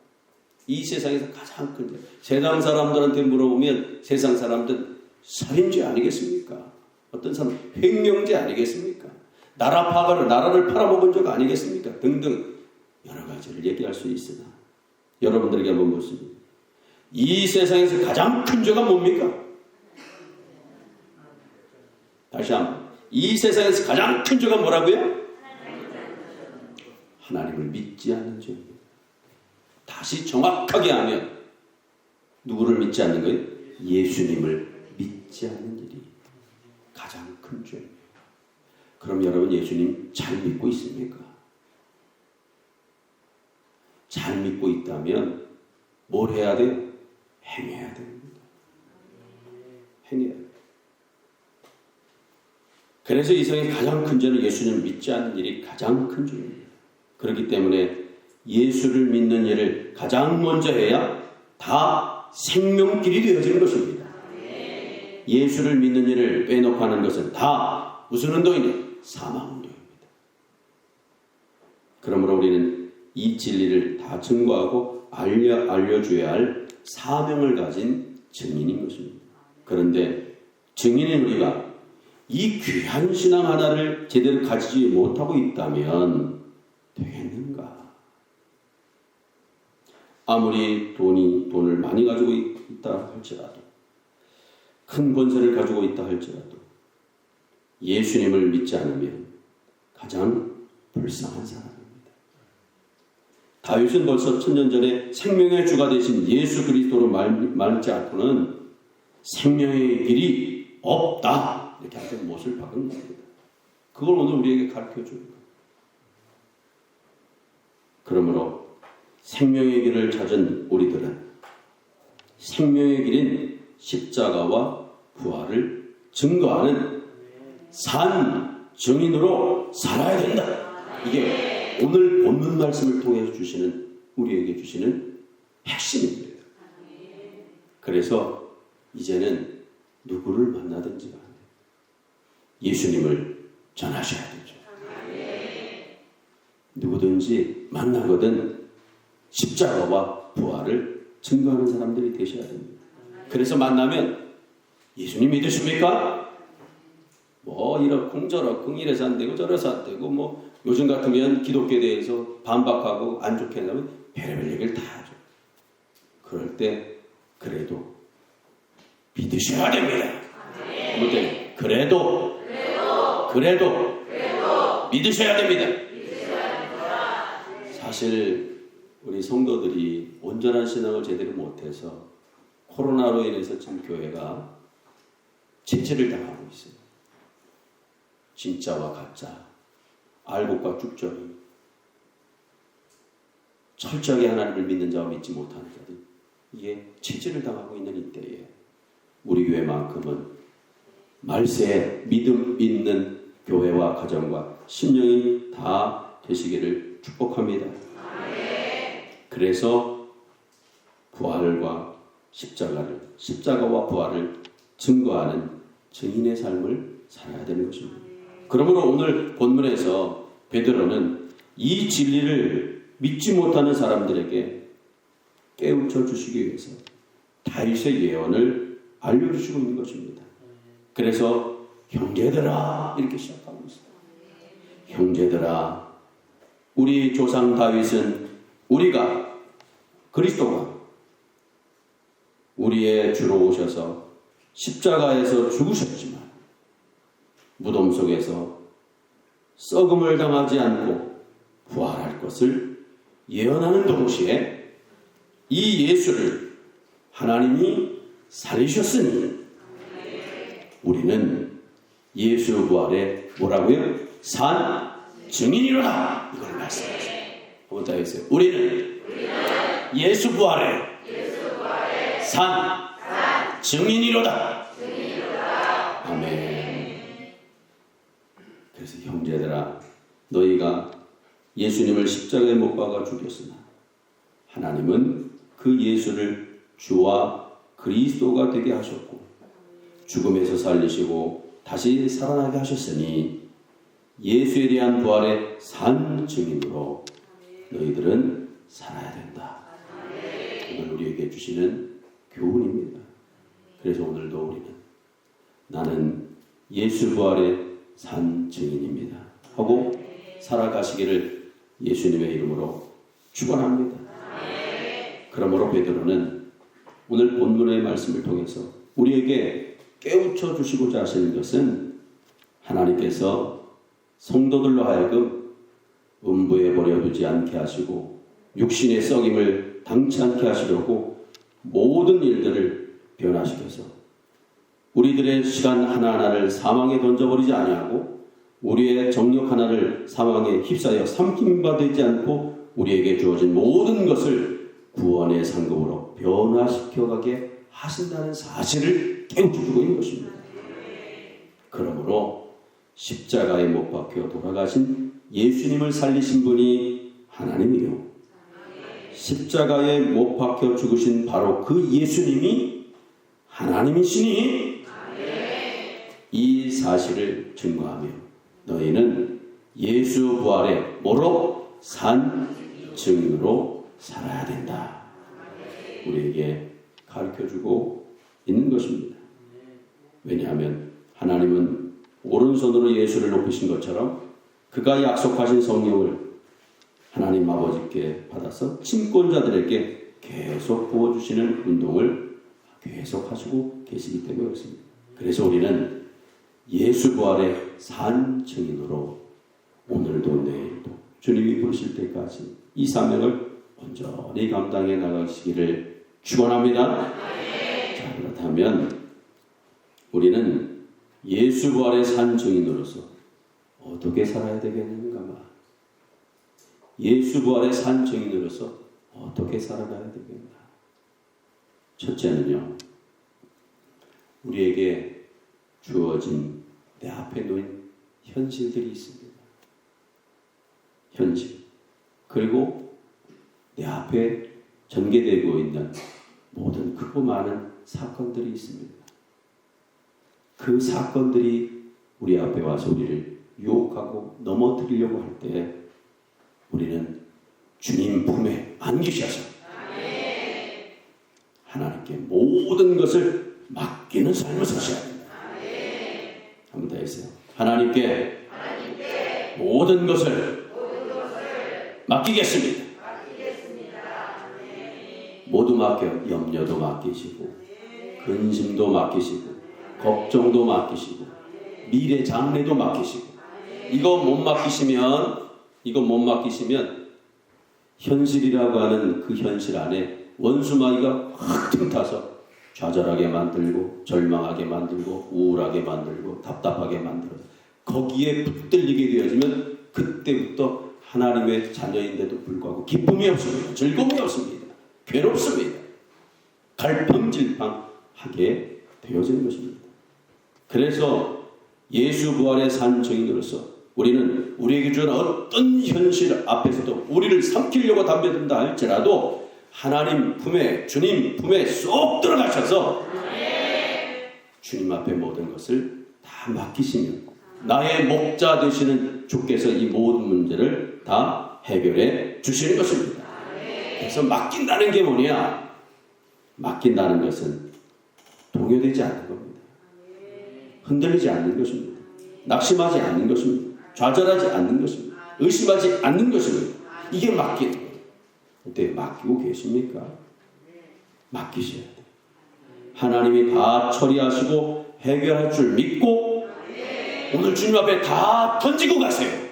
이 세상에서 가장 큰 죄. 세상 사람들한테 물어보면 세상 사람들은 살인죄 아니겠습니까? 어떤 사람 횡령죄 아니겠습니까? 나라 파가를 나라를 팔아먹은 죄 아니겠습니까? 등등 여러 가지를 얘기할 수 있으나 여러분들에게 한번 묻습니다. 이 세상에서 가장 큰 죄가 뭡니까? 다시 한번. 이 세상에서 가장 큰 죄가 뭐라고요? 하나님을 믿지 않는 죄입니다. 다시 정확하게 하면 누구를 믿지 않는 거예요? 예수님을 믿지 않는 일이 가장 큰 죄입니다. 그럼 여러분 예수님 잘 믿고 있습니까? 잘 믿고 있다면 뭘 해야 돼요? 행해야 됩니다. 행해야 돼요. 그래서 이 세상의 가장 큰 죄는 예수님을 믿지 않는 일이 가장 큰 죄입니다. 그렇기 때문에 예수를 믿는 일을 가장 먼저 해야 다 생명길이 되어지는 것입니다. 예수를 믿는 일을 빼놓고 하는 것은 다 무슨 운동이냐? 사망 운동입니다. 그러므로 우리는 이 진리를 다 증거하고 알려줘야 할 사명을 가진 증인인 것입니다. 그런데 증인인 우리가 이 귀한 신앙 하나를 제대로 가지지 못하고 있다면 되겠는가? 아무리 돈을 많이 가지고 있다 할지라도, 큰 권세를 가지고 있다 할지라도 예수님을 믿지 않으면 가장 불쌍한 사람입니다. 다윗은 벌써 1000년 전에 생명의 주가 되신 예수 그리스도로 말지 않고는 생명의 길이 없다, 이렇게 하셔서 못을 박은 겁니다. 그걸 오늘 우리에게 가르쳐 주는 거예요. 그러므로 생명의 길을 찾은 우리들은 생명의 길인 십자가와 부활을 증거하는 산 증인으로 살아야 된다. 이게 오늘 본문 말씀을 통해서 우리에게 주시는 핵심입니다. 그래서 이제는 누구를 만나든지 간에 예수님을 전하셔야 되죠. 누구든지 만나거든 십자가와 부활을 증거하는 사람들이 되셔야 됩니다. 그래서 만나면 예수님 믿으십니까? 이러쿵 저러쿵 이래서 안 되고 저래서 안 되고 요즘 같으면 기독교에 대해서 반박하고 안 좋게 하면 별의별 얘기를 다 하죠. 그럴 때 그래도 믿으셔야 됩니다. 그래도 믿으셔야 됩니다. 사실 우리 성도들이 온전한 신앙을 제대로 못해서 코로나로 인해서 지금 교회가 체질을 당하고 있어요. 진짜와 가짜, 알곡과 쭉정이, 철저하게 하나님을 믿는 자와 믿지 못하는 자들, 이게 체질을 당하고 있는 이때에 우리 교회만큼은 말세에 믿음 있는 교회와 가정과 심령이 다 되시기를 축복합니다. 그래서 부활과 십자가와 부활을 증거하는 증인의 삶을 살아야 되는 것입니다. 그러므로 오늘 본문에서 베드로는 이 진리를 믿지 못하는 사람들에게 깨우쳐 주시기 위해서 다윗의 예언을 알려주시고 있는 것입니다. 그래서 형제들아 이렇게 시작하고 있습니다. 형제들아, 우리 조상 다윗은 그리스도가 우리의 주로 오셔서 십자가에서 죽으셨지만 무덤 속에서 썩음을 당하지 않고 부활할 것을 예언하는 동시에 이 예수를 하나님이 살리셨으니 우리는 예수 부활의 뭐라고요? 산 증인이로다. 이걸 말씀하세요. 한번 더 해주세요. 우리는 예수 부활의 산 증인이로다. 아멘. 그래서 형제들아, 너희가 예수님을 십자가에 못 박아 죽였으나 하나님은 그 예수를 주와 그리스도가 되게 하셨고 죽음에서 살리시고 다시 살아나게 하셨으니 예수에 대한 부활의 산 증인으로 너희들은 살아야 된다. 오늘 우리에게 주시는 교훈입니다. 그래서 오늘도 우리는 나는 예수 부활의 산 증인입니다 하고 살아가시기를 예수님의 이름으로 축원합니다. 그러므로 베드로는 오늘 본문의 말씀을 통해서 우리에게 깨우쳐 주시고자 하시는 것은 하나님께서 성도들로 하여금 음부에 버려두지 않게 하시고 육신의 썩임을 당치 않게 하시려고 모든 일들을 변화시켜서 우리들의 시간 하나하나를 사망에 던져버리지 아니하고 우리의 정력 하나를 사망에 휩싸여 삼킴 받지 않고 우리에게 주어진 모든 것을 구원의 상급으로 변화시켜가게 하신다는 사실을 깨우쳐주고 있는 것입니다. 그러므로 십자가에 못 박혀 돌아가신 예수님을 살리신 분이 하나님이요. 십자가에 못 박혀 죽으신 바로 그 예수님이 하나님이시니 이 사실을 증거하며 너희는 예수 부활의 뭐로? 산 증인으로 살아야 된다. 우리에게 가르쳐주고 있는 것입니다. 왜냐하면 하나님은 오른손으로 예수를 높이신 것처럼 그가 약속하신 성령을 하나님 아버지께 받아서 침권자들에게 계속 부어주시는 운동을 계속 하시고 계시기 때문에 그렇습니다. 그래서 우리는 예수 부활의 산 증인으로 오늘도 내일도 주님이 부르실 때까지 이 사명을 온전히 감당해 나가시기를 축원합니다. 자, 그렇다면 우리는 예수 부활의 산 증인으로서 어떻게 살아야 되겠는가? 예수 부활의 산 증인으로서 어떻게 살아가야 되겠나? 첫째는요, 우리에게 주어진 내 앞에 놓인 현실들이 있습니다. 현실. 그리고 내 앞에 전개되고 있는 모든 크고 많은 사건들이 있습니다. 그 사건들이 우리 앞에 와서 우리를 유혹하고 넘어뜨리려고 할 때 우리는 주님 품에 안기셔서 하나님께 모든 것을 맡기는 삶을 사셔야 합니다. 한번 더 해주세요. 하나님께 모든 것을 맡기겠습니다. 모두 맡겨. 염려도 맡기시고 근심도 맡기시고 걱정도 맡기시고 미래 장래도 맡기시고 이거 못 맡기시면 현실이라고 하는 그 현실 안에 원수마귀가 확 틈타서 좌절하게 만들고 절망하게 만들고 우울하게 만들고 답답하게 만들어 거기에 붙들리게 되어지면 그때부터 하나님의 자녀인데도 불구하고 기쁨이 없습니다. 즐거움이 없습니다. 괴롭습니다. 갈팡질팡하게 되어지는 것입니다. 그래서 예수 부활의 산 증인으로서 우리는 우리에게 주는 어떤 현실 앞에서도 우리를 삼키려고 담배든다 할지라도 하나님 품에 주님 품에 쏙 들어가셔서 주님 앞에 모든 것을 다 맡기시면 나의 목자 되시는 주께서 이 모든 문제를 다 해결해 주시는 것입니다. 그래서 맡긴다는 게 뭐냐? 맡긴다는 것은 동요되지 않는 겁니다. 흔들리지 않는 것입니다. 낙심하지 않는 것입니다. 좌절하지 않는 것입니다. 의심하지 않는 것입니다. 이게 맡기는 거예요. 어때? 맡기고 계십니까? 맡기셔야 돼요. 하나님이 다 처리하시고 해결할 줄 믿고 오늘 주님 앞에 다 던지고 가세요.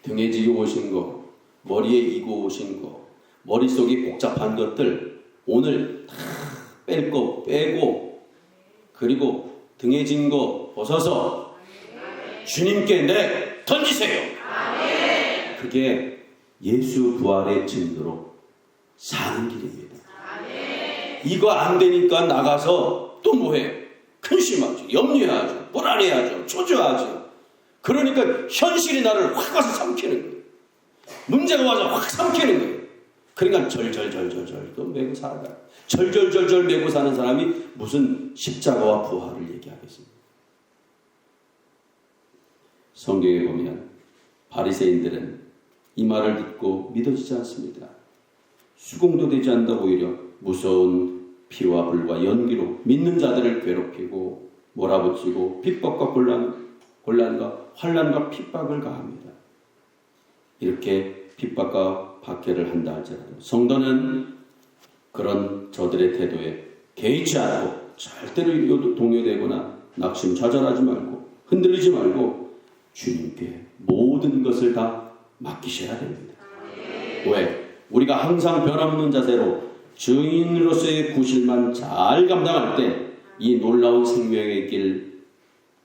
등에 지고 오신 거, 머리에 이고 오신 거, 머릿속이 복잡한 것들 오늘 다 뺄 거 빼고 그리고 등에 진 거 벗어서 주님께 던지세요. 그게 예수 부활의 증거로 사는 길입니다. 이거 안 되니까 나가서 또 뭐해? 근심하죠. 염려하죠. 불안해하죠. 초조하죠. 그러니까 현실이 나를 확 와서 삼키는 거예요. 문제가 와서 확 삼키는 거예요. 그러니까 절절절절절 또 메고 살아가요. 절절절절 메고 사는 사람이 무슨 십자가와 부활을 얘기하겠습니까? 성경에 보면 바리새인들은 이 말을 듣고 믿어지지 않습니다. 수긍도 되지 않는다. 오히려 무서운 피와 불과 연기로 믿는 자들을 괴롭히고 몰아붙이고 핍박과 곤란과 환난과 핍박을 가합니다. 이렇게 핍박과 박해를 한다 할지라도 성도는 그런 저들의 태도에 개의치 않고 절대로 동요되거나 낙심 좌절하지 말고 흔들리지 말고 주님께 모든 것을 다 맡기셔야 됩니다. 왜? 우리가 항상 변함없는 자세로 증인으로서의 구실만 잘 감당할 때 이 놀라운 생명의 길,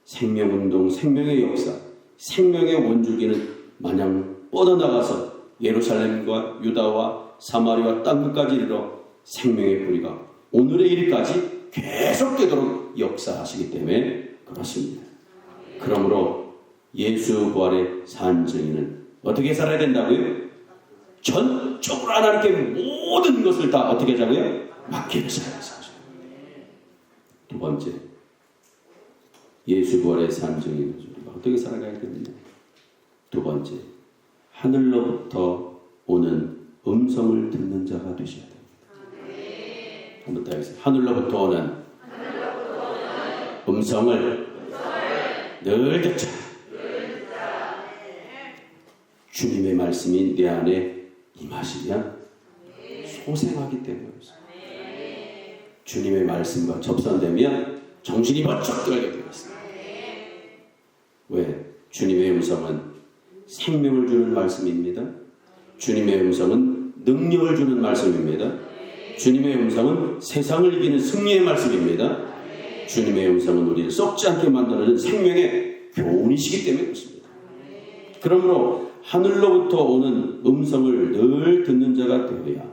생명운동, 생명의 역사, 생명의 원줄기는 마냥 뻗어나가서 예루살렘과 유다와 사마리아 땅끝까지 이르러 생명의 뿌리가 오늘의 일까지 계속되도록 역사하시기 때문에 그렇습니다. 그러므로 예수 부활의 산 증인은 어떻게 살아야 된다고요? 전적으로 하나님께 모든 것을 다 어떻게 하자고요? 맡기는 삶을 사죠. 두 번째, 예수 부활의 산 증인은 우리가 어떻게 살아가야 되느냐? 두 번째, 하늘로부터 오는 음성을 듣는 자가 되셔야 됩니다. 한번 더 해보세요. 하늘로부터 오는 음성을 늘 듣자. 주님의 말씀이 내 안에 임하시면 소생하기 때문입니다. 주님의 말씀과 접선되면 정신이 번쩍 들게 되었습니다. 왜? 주님의 음성은 생명을 주는 말씀입니다. 주님의 음성은 능력을 주는 말씀입니다. 주님의 음성은 세상을 이기는 승리의 말씀입니다. 주님의 음성은 우리를 썩지 않게 만들어준 생명의 교훈이시기 때문에 그렇습니다. 그러므로 하늘로부터 오는 음성을 늘 듣는 자가 되어야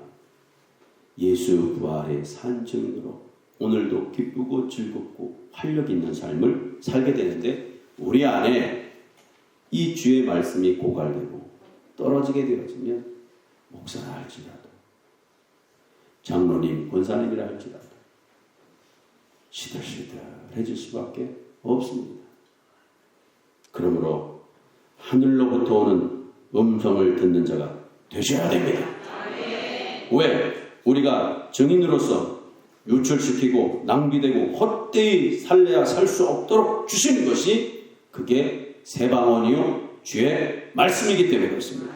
예수 부활의 산증인으로 오늘도 기쁘고 즐겁고 활력 있는 삶을 살게 되는데, 우리 안에 이 주의 말씀이 고갈되고 떨어지게 되어지면 목사라 할지라도 장로님, 권사님이라 할지라도 시들시들해질 수밖에 없습니다. 그러므로 하늘로부터 오는 음성을 듣는 자가 되셔야 됩니다. 왜? 우리가 증인으로서 유출시키고 낭비되고 헛되이 살래야 살 수 없도록 주시는 것이 그게 새 방언이요 주의 말씀이기 때문에 그렇습니다.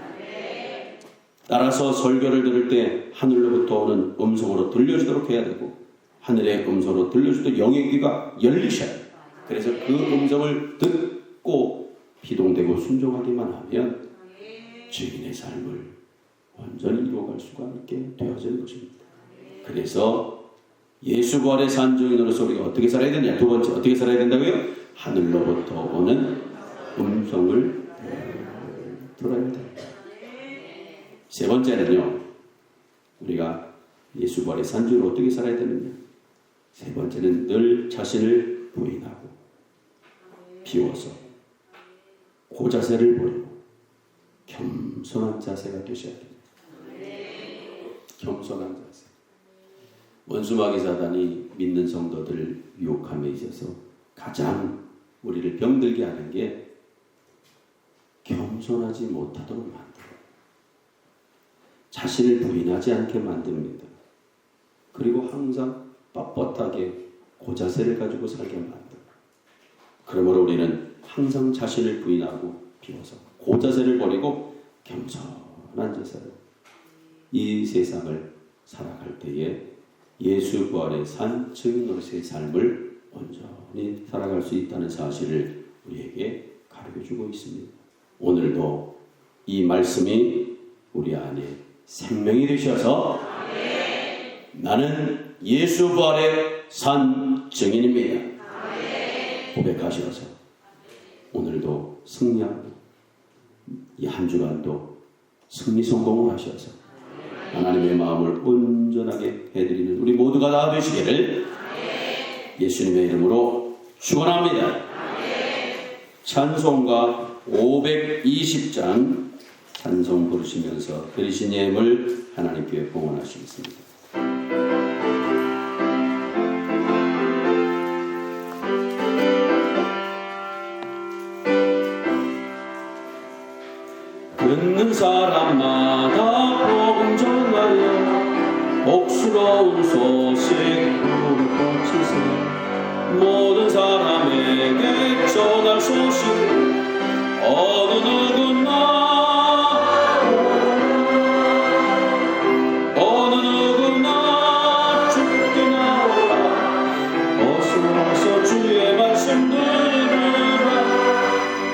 따라서 설교를 들을 때 하늘로부터 오는 음성으로 들려주도록 해야 되고, 하늘의 음성으로 들려주도록 영의 귀가 열리셔야 돼요. 그래서 그 음성을 듣고 비동되고 순종하기만 하면 증인의 삶을 완전히 이루어갈 수가 있게 되어지는 것입니다. 그래서 예수 부활의 산 증인으로서 우리가 어떻게 살아야 되냐? 두 번째, 어떻게 살아야 된다고요? 하늘로부터 오는 음성을 들어야 됩니다. 세 번째는요, 우리가 예수 부활의 산 증인으로 어떻게 살아야 되느냐? 세 번째는 늘 자신을 부인하고 비워서 고자세를 버리고 겸손한 자세가 되셔야 됩니다. 겸손한 자세. 원수마귀 사단이 믿는 성도들 유혹함에 있어서 가장 우리를 병들게 하는 게 겸손하지 못하도록 만들어요. 자신을 부인하지 않게 만듭니다. 그리고 항상 뻣뻣하게 고자세를 가지고 살게 만들어요. 그러므로 우리는 항상 자신을 부인하고 비워서 고자세를 버리고 겸손한 자세로 이 세상을 살아갈 때에 예수 부활의 산 증인으로서의 삶을 온전히 살아갈 수 있다는 사실을 우리에게 가르쳐주고 있습니다. 오늘도 이 말씀이 우리 안에 생명이 되셔서 나는 예수 부활의 산 증인입니다 고백하셔서 오늘도 승리하고 이 한 주간도 승리 성공을 하셔서 하나님의 마음을 온전하게 해드리는 우리 모두가 다 되시기를 예수님의 이름으로 축원합니다. 찬송가 520장 찬송 부르시면서 드리신 예물 하나님께 봉헌하시겠습니다. 듣는 사람마다 복음 전하여 복스러운 소식 불어치세 모든 사람에게 전할 소식 어느 누구나 주께 나오라 어서 와서 주의 말씀 들으라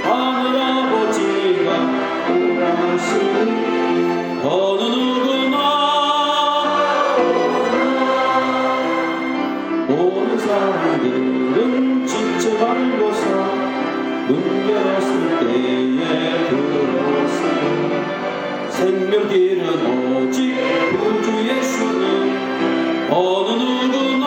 하늘 아버지가 어느 누구나 오는 사람들은 지체 밟고서 문 열었을 때에 들어오세요. 생명길은 오직 구주 예수는 어느 누구나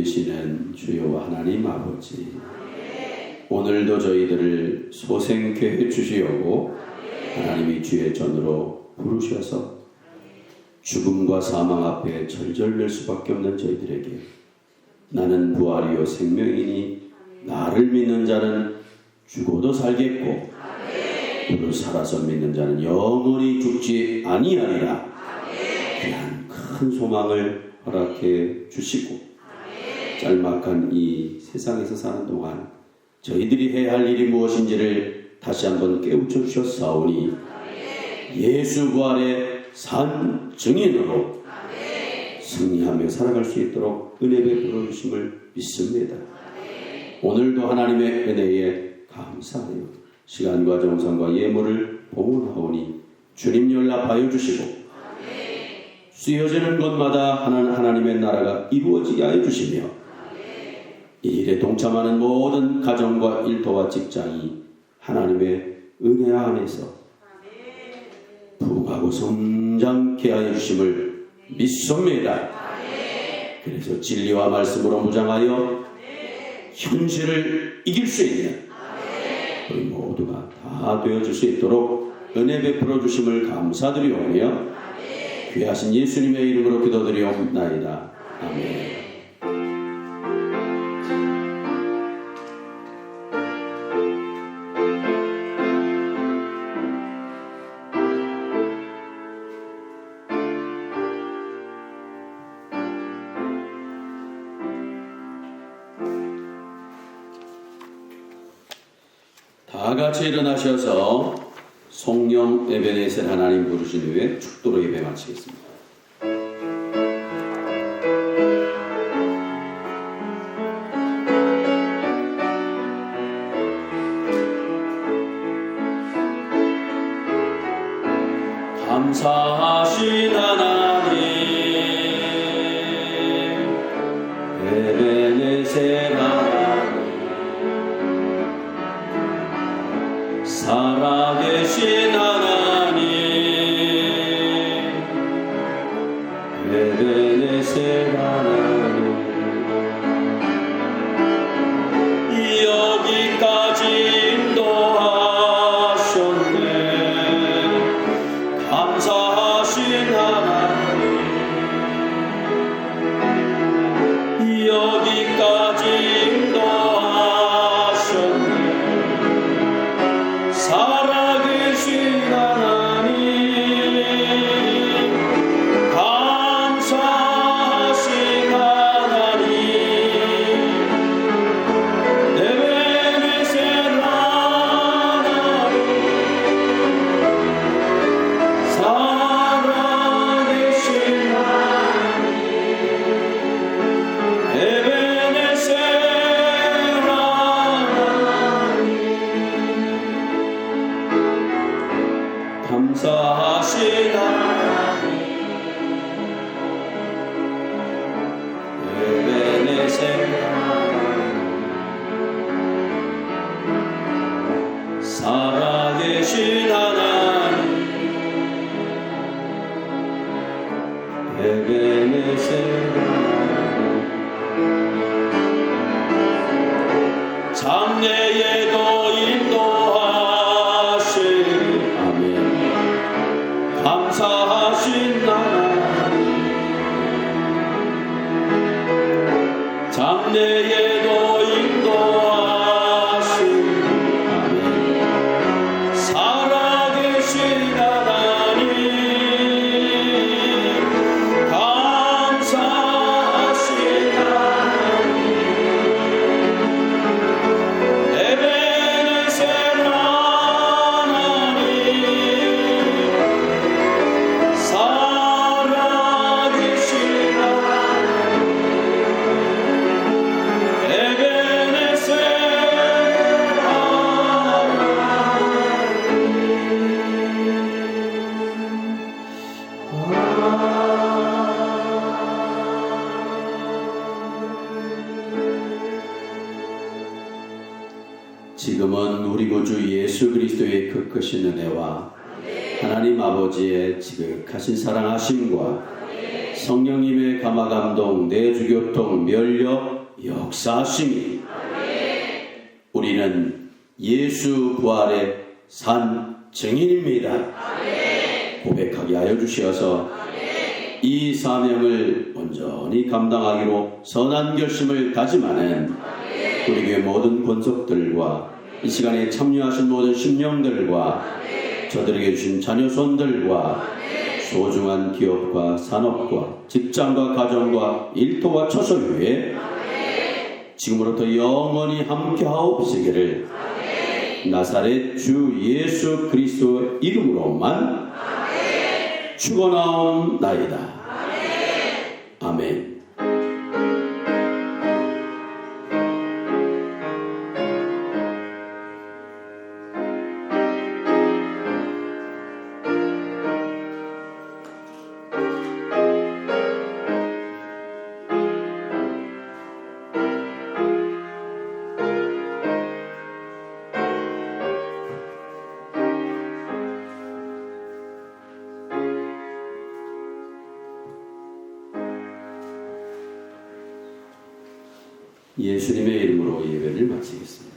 되시는 주여 하나님 아버지, 오늘도 저희들을 소생케 해주시려고 하나님이 주의 전으로 부르셔서 죽음과 사망 앞에 절절낼 수밖에 없는 저희들에게 나는 부활이요 생명이니 나를 믿는 자는 죽어도 살겠고 무릇 살아서 믿는 자는 영원히 죽지 아니하리라. 귀한 큰 소망을 허락해 주시고 짤막한 이 세상에서 사는 동안 저희들이 해야 할 일이 무엇인지를 다시 한번 깨우쳐 주셨사오니 예수 부활의 산 증인으로 승리하며 살아갈 수 있도록 은혜 베풀어 주심을 믿습니다. 오늘도 하나님의 은혜에 감사하여 시간과 정성과 예물을 봉헌하오니 주님 연락하여 주시고 쓰여지는 곳마다 하나님의 나라가 이루어지게 하여 주시며 이 일에 동참하는 모든 가정과 일터와 직장이 하나님의 은혜 안에서 부흥하고 성장케 하여 주심을 믿습니다. 그래서 진리와 말씀으로 무장하여 현실을 이길 수 있는 우리 모두가 다 되어질 수 있도록 은혜 베풀어 주심을 감사드리오며 귀하신 예수님의 이름으로 기도드리옵나이다. 아멘. 다 같이 일어나셔서 송영 에베네셀 하나님 부르신 후에 축도로 예배 마치겠습니다. 감사하신 하나님 에베네셀 하나님 살아계신 하나님 에베네셀 하나님 여기까지 인도하셨네. 감사하신 하나님 여기까지 인도하셨네. 살아계신 하나님 감사하신 하나님 에베네셀 하나님 살아계신 하나님 에베네셀 하나님 감사하신 하나님 에베네셀 하나님 살아계신 하나님 에베네셀 하나님 장래에도 인도하신 아멘. 감사하신 하나님 장래에도 인도하신 아멘. 살아계신 하나님 감사하신 하나님 에베네셀 하나님 살아계신 하나님 에베네셀 지금은 우리 구주 예수 그리스도의 그 크신 은혜와 하나님 아버지의 지극하신 사랑하심과 성령님의 감화 감동 내주교통 면력 역사하심이 우리는 예수 부활의 산 증인입니다. 고백하게 하여 주시어서 이 사명을 온전히 감당하기로 선한 결심을 다짐하는 우리 교회 모든 권속들과 이 시간에 참여하신 모든 심령들과 저들에게 주신 자녀손들과 소중한 기업과 산업과 직장과 가정과 일터와 처소를 위해 지금으로부터 영원히 함께하옵시기를 나사렛 주 예수 그리스도 이름으로만 축원하옵나이다. 아멘. 예수님의 이름으로 예배를 마치겠습니다.